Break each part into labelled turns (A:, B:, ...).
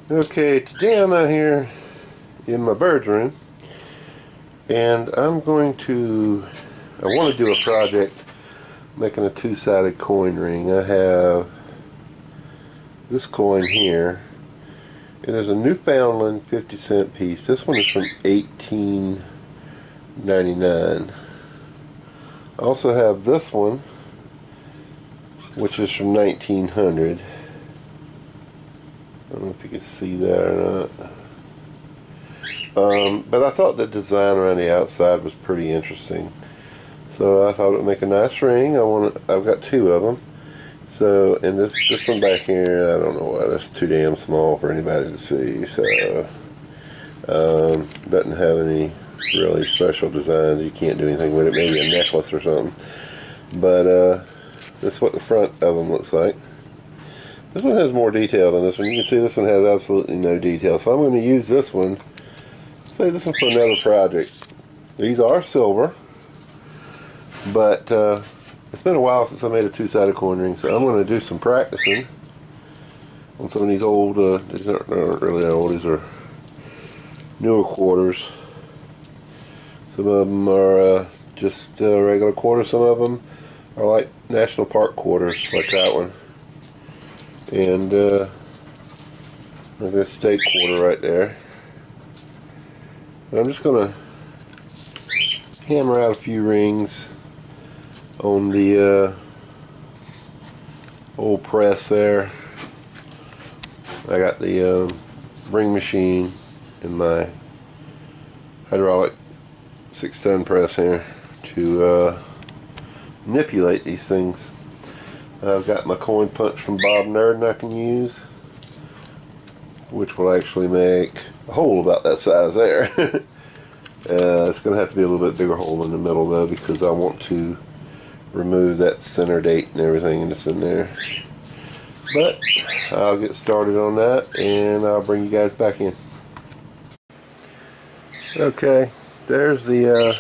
A: Okay, today I'm out here in my bird's room, and I want to do a project making a two-sided coin ring. I have this coin here. It is a Newfoundland 50-cent piece. This one is from 1899. I also have this one, which is from 1900. I don't know if you can see that or not. But I thought the design around the outside was pretty interesting. So I thought it would make a nice ring. I've got two of them. So, and this one back here, I don't know why, that's too damn small for anybody to see. So, doesn't have any really special designs. You can't do anything with it. Maybe a necklace or something. But this is what the front of them looks like. This one has more detail than this one. You can see this one has absolutely no detail. So I'm going to use this one. Say this one for another project. These are silver, but it's been a while since I made a two-sided coin ring, so I'm going to do some practicing on some of these old, these aren't really old, these are newer quarters. Some of them are just regular quarters, some of them are like national park quarters, like that one. And like this state quarter right there. And I'm just going to hammer out a few rings on the old press there. I got the ring machine in my hydraulic 6-ton press here to manipulate these things. I've got my coin punch from Bob Nerd I can use, which will actually make a hole about that size there. It's going to have to be a little bit bigger hole in the middle though, because I want to remove that center date and everything that's in there. But I'll get started on that and I'll bring you guys back in. Okay, there's the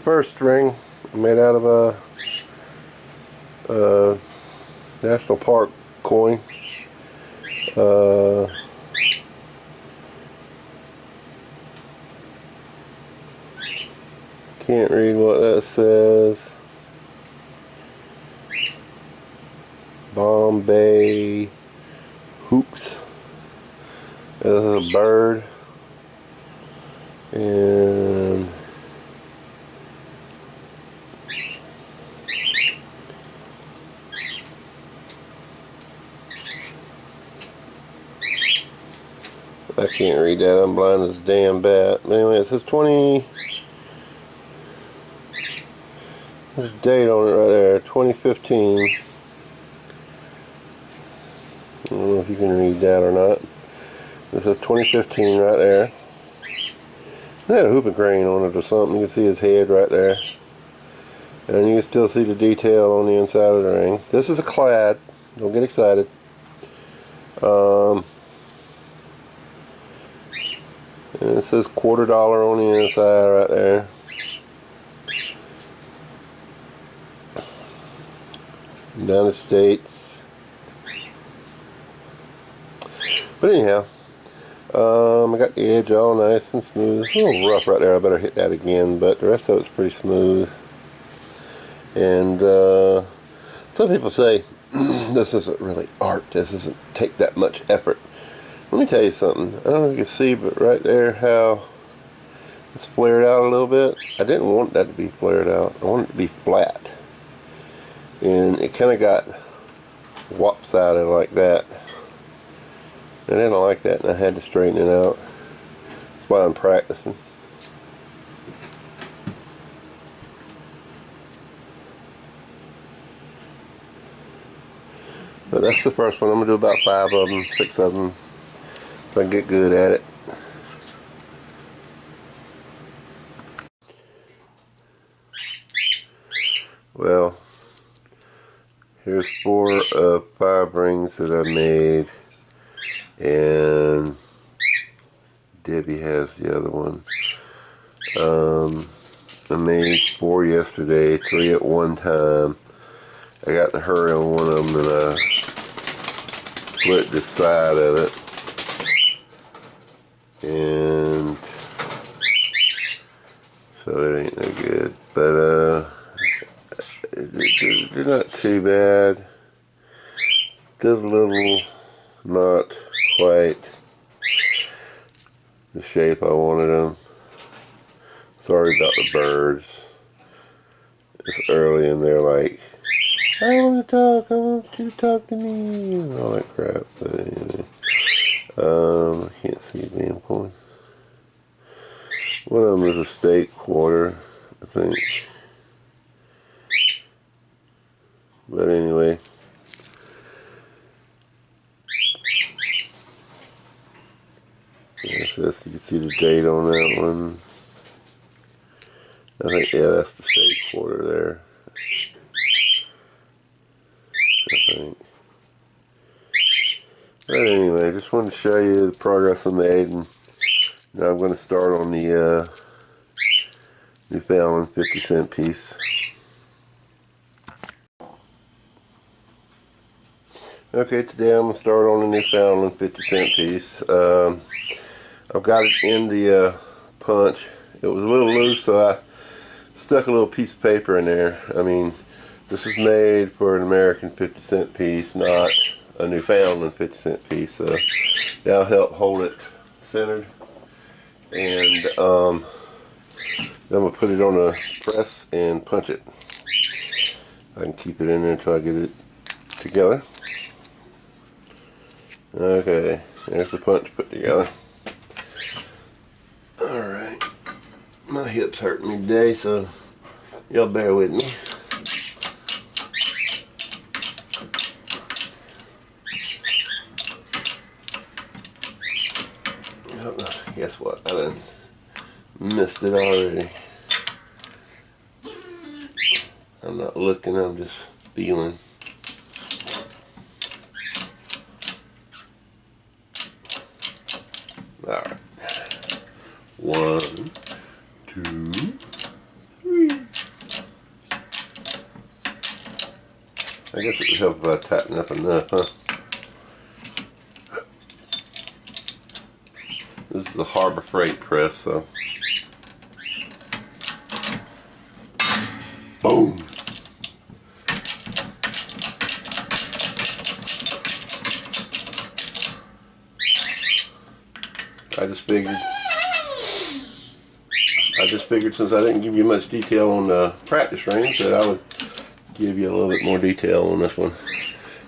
A: first ring made out of a national park coin. Can't read what that says. Bombay hoops. This is a bird, and I can't read that. I'm blind as a damn bat. But anyway, it says 20. There's a date on it right there, 2015. I don't know if you can read that or not. It says 2015 right there. It had a hooping crane on it or something. You can see his head right there. And you can still see the detail on the inside of the ring. This is a clad. Don't get excited. And it says $quarter on the inside right there. Down the States. But anyhow, I got the edge all nice and smooth. It's a little rough right there. I better hit that again, but the rest of it's pretty smooth. And some people say this isn't really art. This doesn't take that much effort. Let me tell you something. I don't know if you can see, but right there how it's flared out a little bit. I didn't want that to be flared out. I wanted it to be flat. And it kind of got lopsided like that. And I didn't like that, and I had to straighten it out. That's why I'm practicing. But that's the first one. I'm going to do about 5 of them, 6 of them, if I can get good at it. Well, here's 4 of 5 rings that I made, and Debbie has the other one. I made 4 yesterday, 3 at one time. I got in a hurry on one of them and I split the side of it. and so it ain't no good. But they're not too bad. Just a little not quite the shape I wanted them. Sorry about the birds. It's early and they're like, I want to talk, I want you to talk to me, and all that crap. But anyway, I can't see a damn coin. One of them is a steak quarter, I think. But anyway. Yes, you can see the date on that one. I think, yeah, that's the steak quarter there. I think. But anyway, just wanted to show you the progress I made, and now I'm going to start on the Newfoundland 50-cent piece. Okay, today I'm going to start on the Newfoundland 50-cent piece. I've got it in the punch. It was a little loose, so I stuck a little piece of paper in there. I mean, this is made for an American 50-cent piece, not a Newfoundland 50-cent piece. So that'll help hold it centered. And then I'm going to put it on a press and punch it. I can keep it in there until I get it together. Okay, there's the punch put together. Alright, my hip's hurting me today, so y'all bear with me. Guess what? I done missed it already. I'm not looking, I'm just feeling. Alright. 1, 2, 3. I guess it would help if I tighten up enough, huh? This is the Harbor Freight press, so. Boom! I just figured since I didn't give you much detail on the practice range that I would give you a little bit more detail on this one.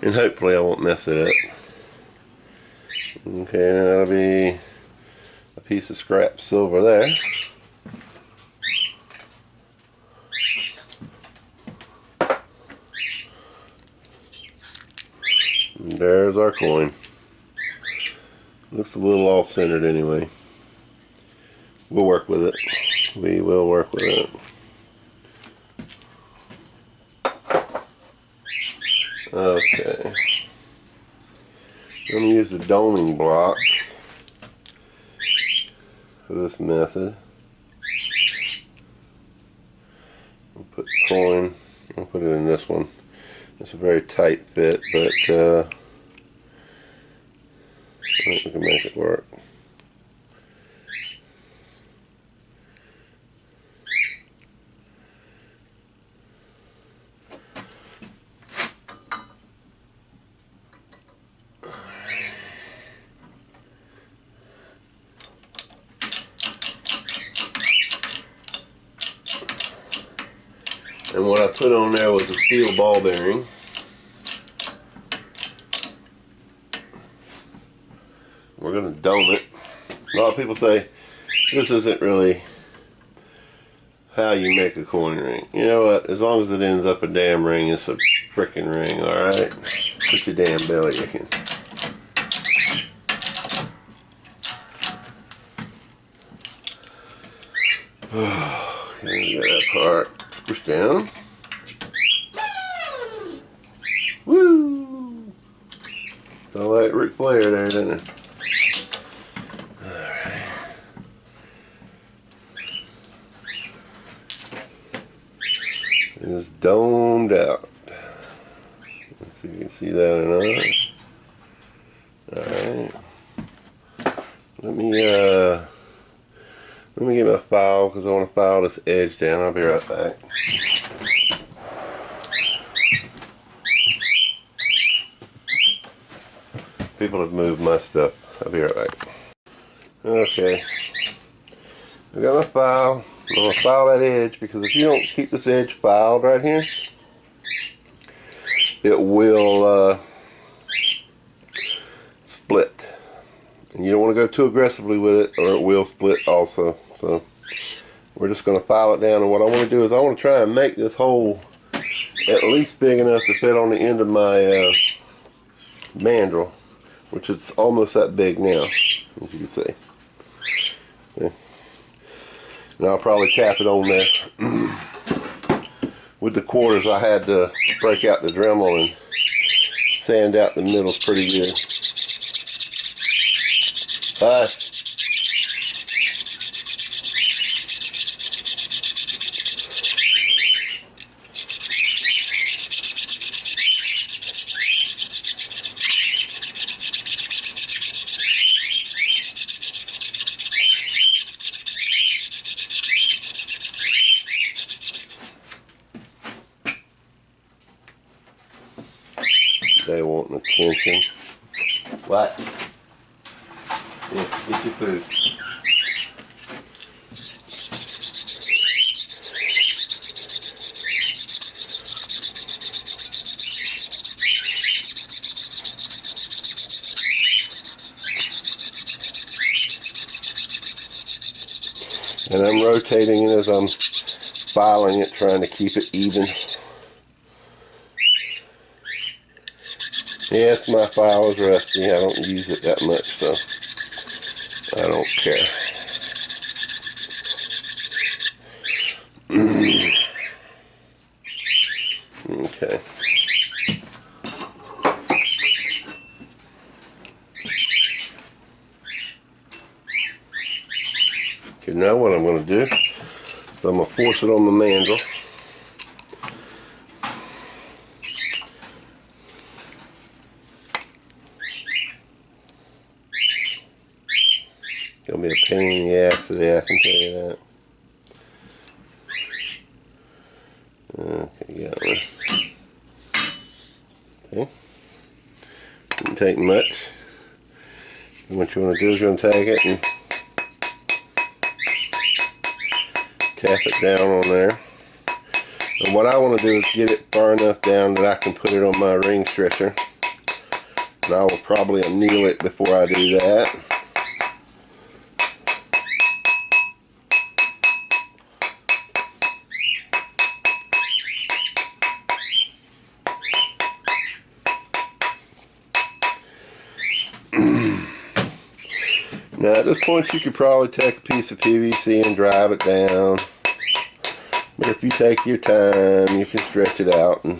A: And hopefully I won't mess it up. Okay, that'll be a piece of scrap silver there. And there's our coin. Looks a little off-centered anyway. We'll work with it. We will work with it. Okay. I'm going to use the doming block for this method. I'll put the coin, I'll put it in this one. It's a very tight fit, but I think we can make it work. And what I put on there was a steel ball bearing. We're going to dome it. A lot of people say this isn't really how you make a coin ring. You know what? As long as it ends up a damn ring, it's a frickin' ring, alright? Put your damn belly aching. Okay, get that part pushed down. Woo! Sound like Ric Flair there, doesn't it? Alright. It's domed out. Let's see if you can see that or not. Alright. Let me get my file because I want to file this edge down. I'll be right back. People have moved my stuff. I'll be right back. Okay. I got my file. I'm going to file that edge because if you don't keep this edge filed right here, it will split. And you don't want to go too aggressively with it or it will split also. So we're just going to file it down, and what I want to do is I want to try and make this hole at least big enough to fit on the end of my mandrel, which is almost that big now, as you can see. Okay. And I'll probably tap it on there. With the quarters, I had to break out the Dremel and sand out the middles pretty good. They want attention. What? Yeah, get your food. And I'm rotating it as I'm filing it, trying to keep it even. Yes, my file is rusty. I don't use it that much, so I don't care. Okay. Okay, now what I'm going to do is I'm going to force it on the mandrel. Gonna be a pain in the ass today, I can tell you that. Okay, got one. Okay. Didn't take much. And what you want to do is you're going to take it and tap it down on there. And what I want to do is get it far enough down that I can put it on my ring stretcher. And I will probably anneal it before I do that. Now at this point you could probably take a piece of PVC and drive it down, but if you take your time you can stretch it out. And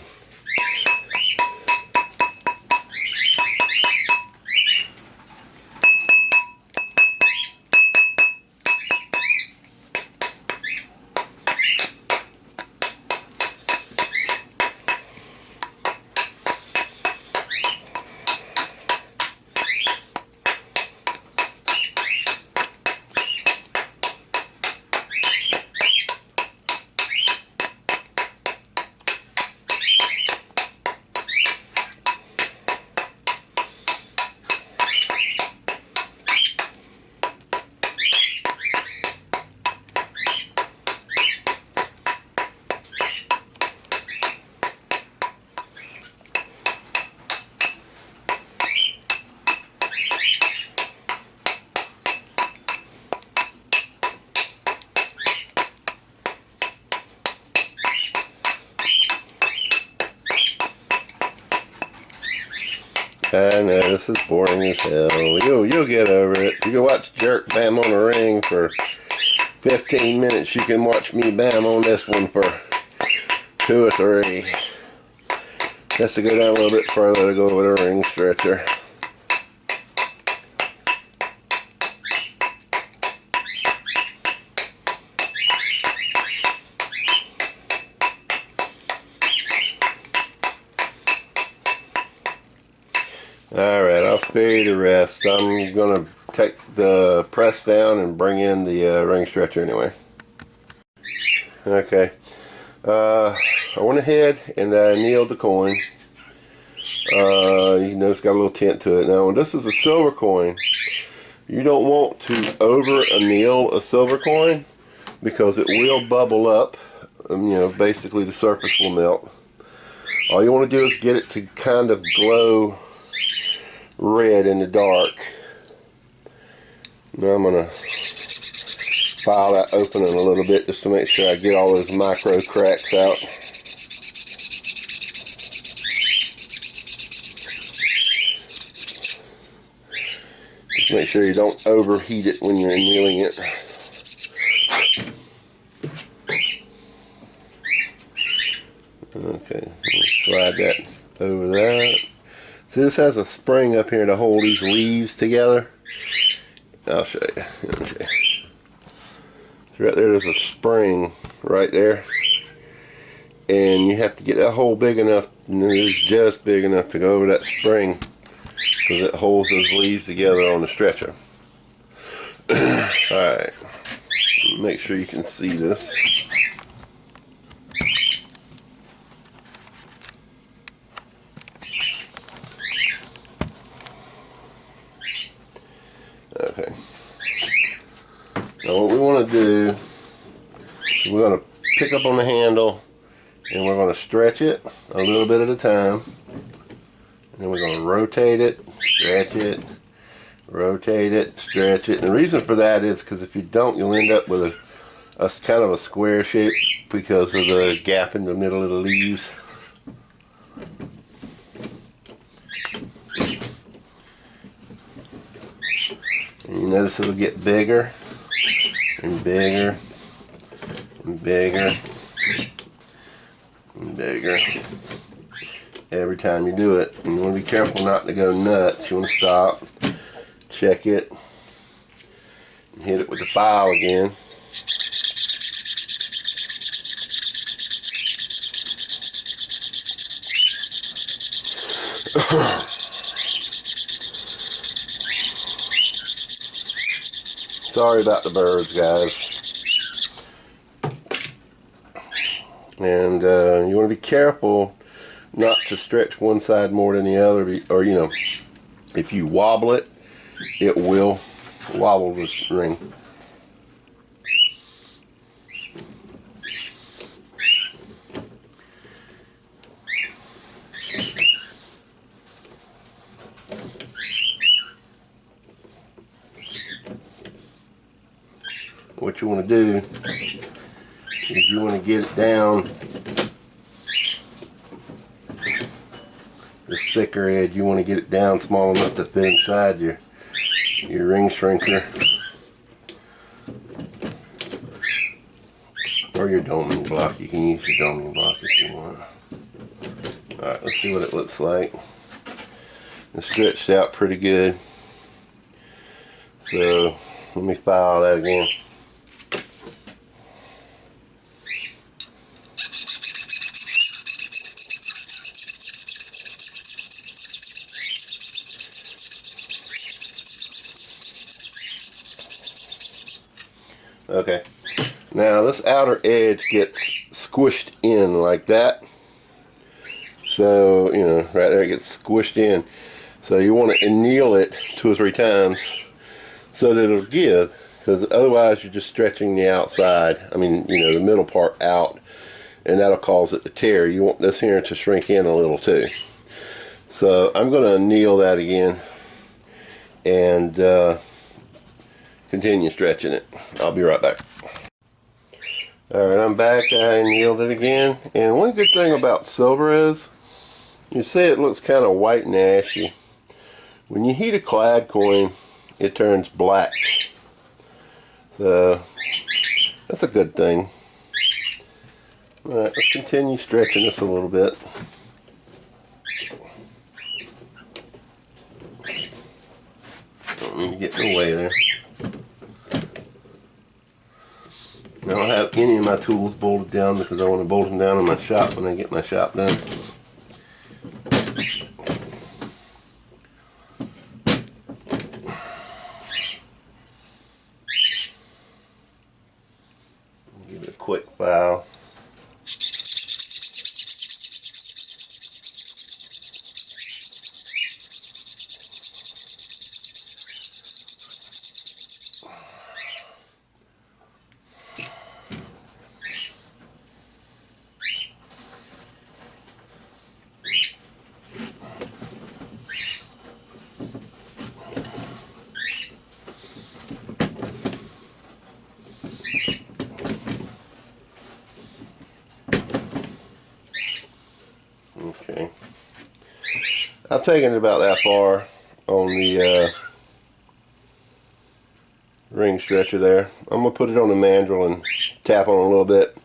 A: I know, this is boring as hell. You'll get over it. You can watch Jerk bam on a ring for 15 minutes. You can watch me bam on this one for 2 or 3. Has to go down a little bit further to go over the ring stretcher. Alright, I'll spare you the rest. I'm going to take the press down and bring in the ring stretcher anyway. Okay, I went ahead and I annealed the coin. You know it's got a little tint to it. Now when this is a silver coin, you don't want to over anneal a silver coin because it will bubble up. You know, basically the surface will melt. All you want to do is get it to kind of glow red in the dark. Now I'm going to file that open in a little bit just to make sure I get all those micro cracks out. Just make sure you don't overheat it when you're annealing it. Okay, slide that over that. See, this has a spring up here to hold these leaves together. I'll show you. Okay. So right there's a spring right there. And you have to get that hole big enough, and it is just big enough to go over that spring because it holds those leaves together on the stretcher. Alright. Make sure you can see this. Okay. Now what we want to do, we're going to pick up on the handle and we're going to stretch it a little bit at a time. And then we're going to rotate it, stretch it, rotate it, stretch it. And the reason for that is because if you don't, you'll end up with a kind of a square shape because of the gap in the middle of the leaves. And you notice it'll get bigger and bigger and bigger and bigger every time you do it. And you want to be careful not to go nuts. You want to stop, check it, and hit it with the file again. Sorry about the birds, guys. And you want to be careful not to stretch one side more than the other, or you know, if you wobble it, it will wobble this ring. What you want to do is you want to get it down the thicker edge. You want to get it down small enough to fit inside your ring shrinker or your doming block. You can use your doming block if you want. Alright, let's see what it looks like. It's stretched out pretty good. So let me file that again. Okay, now this outer edge gets squished in like that. So, you know, right there it gets squished in. So you want to anneal it 2 or 3 times so that it'll give, because otherwise you're just stretching the outside, I mean, you know, the middle part out, and that'll cause it to tear. You want this here to shrink in a little too. So I'm going to anneal that again and continue stretching it. I'll be right back. Alright, I'm back. I annealed it again. And one good thing about silver is, you see it looks kind of white and ashy. When you heat a clad coin, it turns black. So, that's a good thing. Alright, let's continue stretching this a little bit. Don't need to get in the way there. I don't have any of my tools bolted down because I want to bolt them down in my shop when I get my shop done. Okay. I've taken it about that far on the ring stretcher there. I'm going to put it on the mandrel and tap on it a little bit.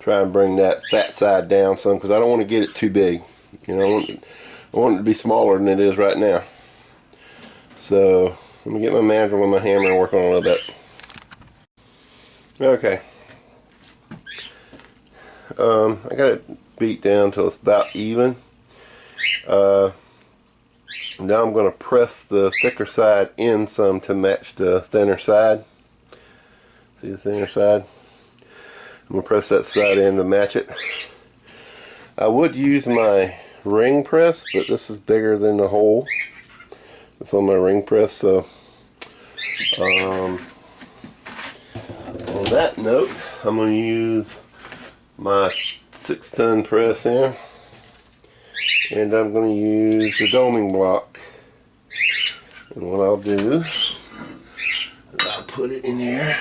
A: Try and bring that fat side down some because I don't want to get it too big. You know, I want it to be smaller than it is right now. So let me get my mandrel and my hammer and work on it a little bit. Okay. I got it beat down till it's about even. Now I'm going to press the thicker side in some to match the thinner side. See the thinner side? I'm going to press that side in to match it. I would use my ring press, but this is bigger than the hole that's on my ring press, so on that note, I'm going to use my 6-ton press here, and I'm going to use the doming block. And what I'll do is I'll put it in here,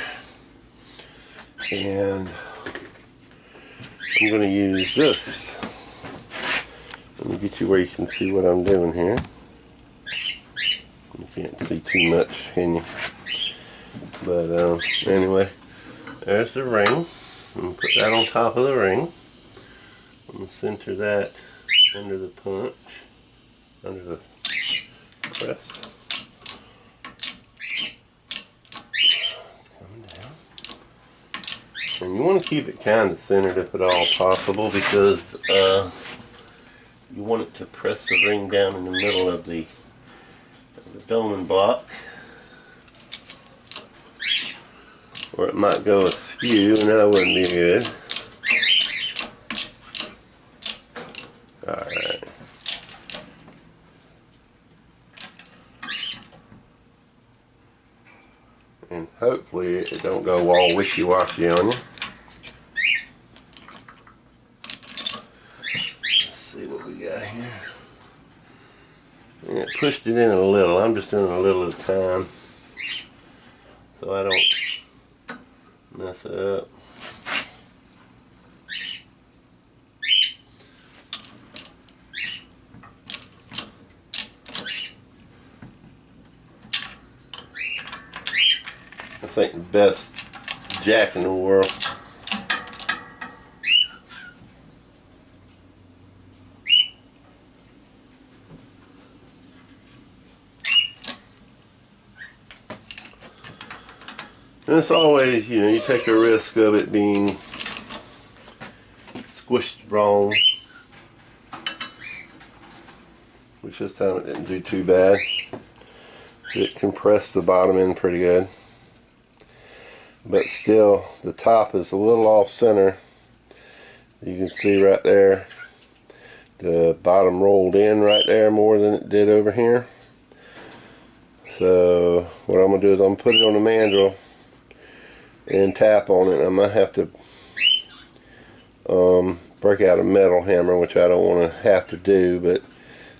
A: and I'm going to use this. Let me get you where you can see what I'm doing here. You can't see too much, can you? But anyway, there's the ring. I'm going to put that on top of the ring. I'm going to center that under the punch, under the press. It's coming down. And you want to keep it kind of centered if at all possible, because you want it to press the ring down in the middle of the doming block, or it might go askew, and that wouldn't be good. Alright. And hopefully it don't go all wishy-washy on you. Let's see what we got here. And it pushed it in a little. I'm just doing a little at a time, so I don't mess it up. I think the best jack in the world. And it's always, you know, you take a risk of it being squished wrong, which this time it didn't do too bad. It compressed the bottom end pretty good, but still the top is a little off center. You can see right there the bottom rolled in right there more than it did over here. So what I'm going to do is I'm going to put it on the mandrel and tap on it. I might have to break out a metal hammer, which I don't want to have to do, but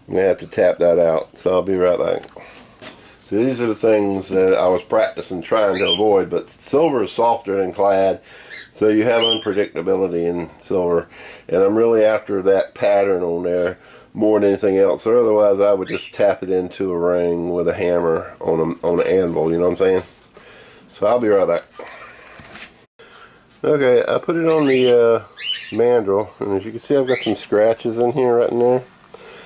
A: I'm going to have to tap that out. So I'll be right back. So these are the things that I was practicing trying to avoid, but silver is softer than clad, so you have unpredictability in silver, and I'm really after that pattern on there more than anything else, or otherwise I would just tap it into a ring with a hammer on an anvil, you know what I'm saying? So I'll be right back. Okay, I put it on the mandrel, and as you can see I've got some scratches in here right in there.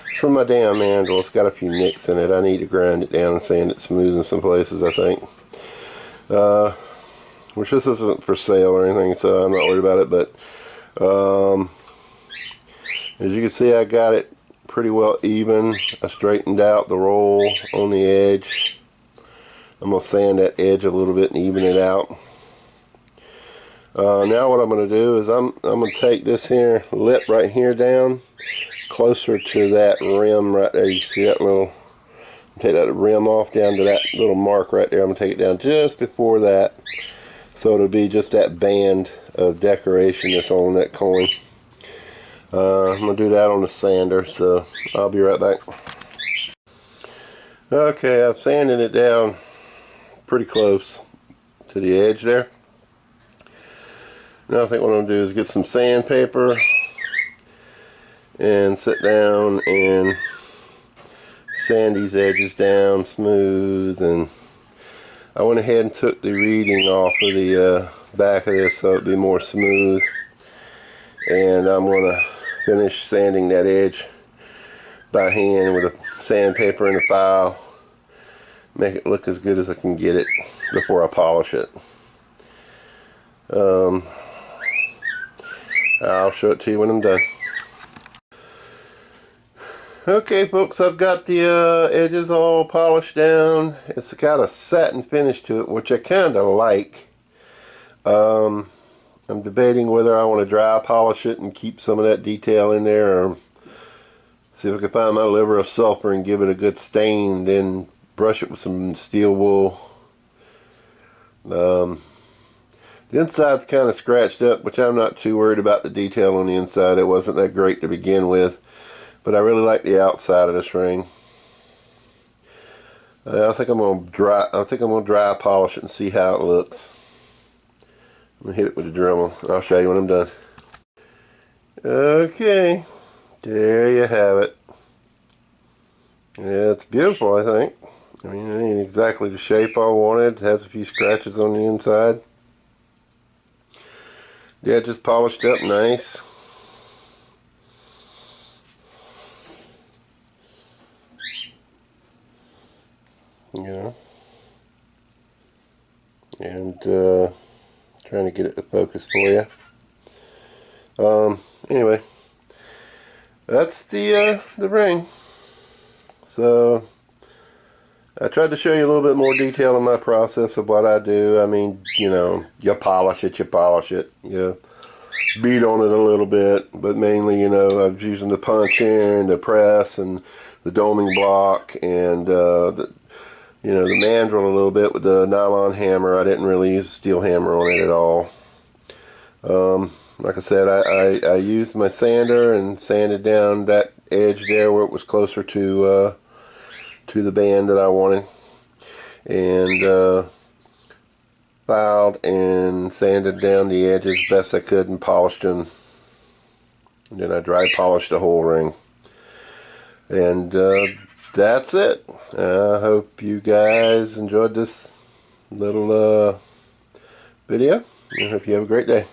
A: It's from my damn mandrel. It's got a few nicks in it. I need to grind it down and sand it smooth in some places, I think. Which this isn't for sale or anything, so I'm not worried about it, but as you can see I got it pretty well even. I straightened out the roll on the edge. I'm going to sand that edge a little bit and even it out. Now what I'm going to do is I'm going to take this here lip right here down closer to that rim right there. You see that little, take that rim off down to that little mark right there. I'm going to take it down just before that, so it'll be just that band of decoration that's on that coin. I'm going to do that on the sander, so I'll be right back. Okay, I've sanded it down pretty close to the edge there. Now I think what I'm going to do is get some sandpaper and sit down and sand these edges down smooth. And I went ahead and took the reading off of the back of this so it'd be more smooth. And I'm going to finish sanding that edge by hand with a sandpaper and a file. Make it look as good as I can get it before I polish it. I'll show it to you when I'm done. Okay folks, I've got the edges all polished down. It's got a satin finish to it, which I kind of like. I'm debating whether I want to dry polish it and keep some of that detail in there, or see if I can find my liver of sulfur and give it a good stain, then brush it with some steel wool. The inside's kind of scratched up, which I'm not too worried about the detail on the inside. It wasn't that great to begin with, but I really like the outside of this ring. I think I'm gonna dry polish it and see how it looks. I'm gonna hit it with a Dremel. I'll show you when I'm done. Okay, there you have it. Yeah, it's beautiful, I think. I mean, it ain't exactly the shape I wanted. It has a few scratches on the inside. Yeah, just polished up nice. You know, and trying to get it to focus for you. Anyway, that's the ring. So I tried to show you a little bit more detail in my process of what I do. I mean, you know, you polish it, you beat on it a little bit, but mainly, you know, I was using the punch in, the press, and the doming block, and you know, the mandrel a little bit with the nylon hammer. I didn't really use a steel hammer on it at all. Like I said, I used my sander and sanded down that edge there where it was closer to the band that I wanted, and filed and sanded down the edges best I could and polished them. And then I dry polished the whole ring. And that's it. I hope you guys enjoyed this little video. I hope you have a great day.